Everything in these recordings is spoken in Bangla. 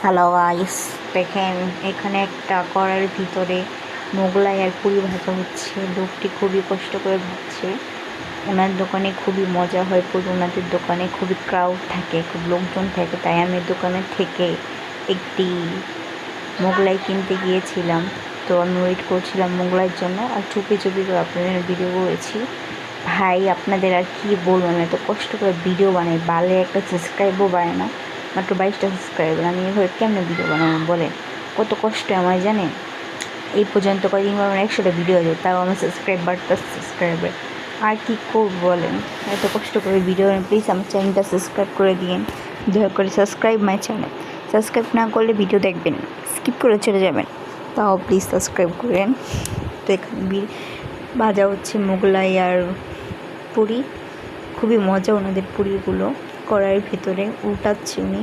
হ্যালো গাইস, দেখেন এখানে একটা কড়াইয়ের ভিতরে মোগলাই আর পুরি ভাজা হচ্ছে। লোকটি খুবই কষ্ট করে ভাজছে। ওনার দোকানে খুবই মজা হয় পুরি, ওনাদের দোকানে খুবই ক্রাউড থাকে, খুব লোকজন থাকে। তাই আমি দোকানের থেকে একটি মোগলাই কিনতে গিয়েছিলাম। তো আমি ওয়েট করছিলাম মোগলাইয়ের জন্য, আর চুপি চুপি করে আপনাদের ভিডিও করেছি। ভাই আপনাদের আর কি বলবো, আমি এত কষ্ট করে ভিডিও বানাই, বালে একটা সাবস্ক্রাইবও বাড়ে না, মাত্র 22টা সাবস্ক্রাইবার। আমি এভাবে কেমন ভিডিও বানাবো বলেন? কত কষ্ট আমার জানেন? এই পর্যন্ত কদিন আমার 100টা ভিডিও হয়ে যায়, তাও আমার সাবস্ক্রাইবার আর কি করবো বলেন? এত কষ্ট করে ভিডিও বানাই। প্লিজ আমার চ্যানেলটা সাবস্ক্রাইব করে দিন, দয়া করে সাবস্ক্রাইব মাই চ্যানেল। সাবস্ক্রাইব না করলে ভিডিও দেখবেন, স্কিপ করে চলে যাবেন, তাও প্লিজ সাবস্ক্রাইব করেন। তো এখানে ভাজা হচ্ছে মোগলাই আর পুরি। খুবই মজা ওনাদের পুরিগুলো, কড়াইয়ের ভেতরে উল্টাচ্ছে উনি।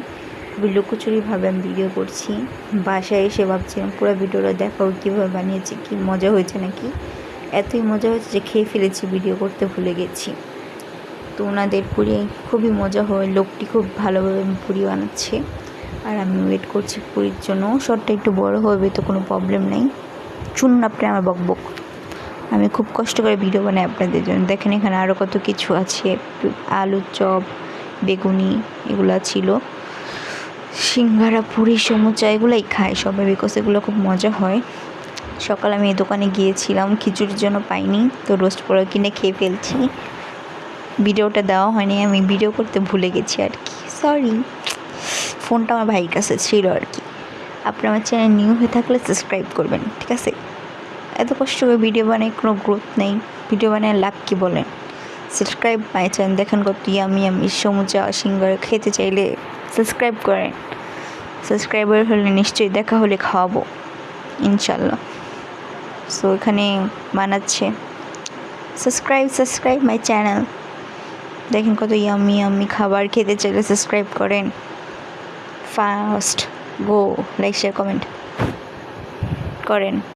খুবই লুকোচুরিভাবে আমি ভিডিও করছি। বাসায় এসে ভাবছিলাম পুরো ভিডিওটা দেখাও কীভাবে বানিয়েছি, কি মজা হয়েছে নাকি। এতই মজা হয়েছে যে খেয়ে ফেলেছি, ভিডিও করতে ভুলে গেছি। তো ওনাদের পুরি খুবই মজা হয়, লোকটি খুব ভালোভাবে পুরি বানাচ্ছে, আর আমি ওয়েট করছি পুরীর জন্য। শর্টটা একটু বড় হবে তো কোনো প্রবলেম নেই, শুনুন আপনি আমার বকবক। আমি খুব কষ্ট করে ভিডিও বানাই আপনাদের জন্য। দেখেন এখানে আরও কত কিছু আছে, আলুর চপ, বেগুনি এগুলো ছিল, সিঙ্গারা, পুরি, সমুচা এগুলোই খায় সবাই, বিকজ এগুলো খুব মজা হয়। সকালে আমি এই দোকানে গিয়েছিলাম, খিচুড়ির জন্য পাইনি, তো রোস্ট পোলাও কিনে খেয়ে ফেলছি। ভিডিওটা দেওয়া হয়নি, আমি ভিডিও করতে ভুলে গেছি আর কি, সরি। ফোনটা আমার ভাইয়ের কাছে ছিল আর কি। আপনি আমার চ্যানেল নিউ হয়ে থাকলে সাবস্ক্রাইব করবেন, ঠিক আছে? এত কষ্ট করে ভিডিও বানাই, কোনো গ্রোথ নেই, ভিডিও বানায় লাভ কী বলেন? সাবস্ক্রাইব মাই চ্যানেল, দেখেন কত ইয়ামি সমুচা সিঙ্গারা খেতে চাইলে সাবস্ক্রাইব করেন। সাবস্ক্রাইবার হলে নিশ্চয়ই দেখা হলে খাওয়াবো ইনশাল্লাহ। সো এখানে বানাচ্ছে, সাবস্ক্রাইব মাই চ্যানেল। দেখেন কত ইয়ামি খাবার খেতে চাইলে সাবস্ক্রাইব করেন। ফার্স্ট গো লাইক শেয়ার কমেন্ট করেন।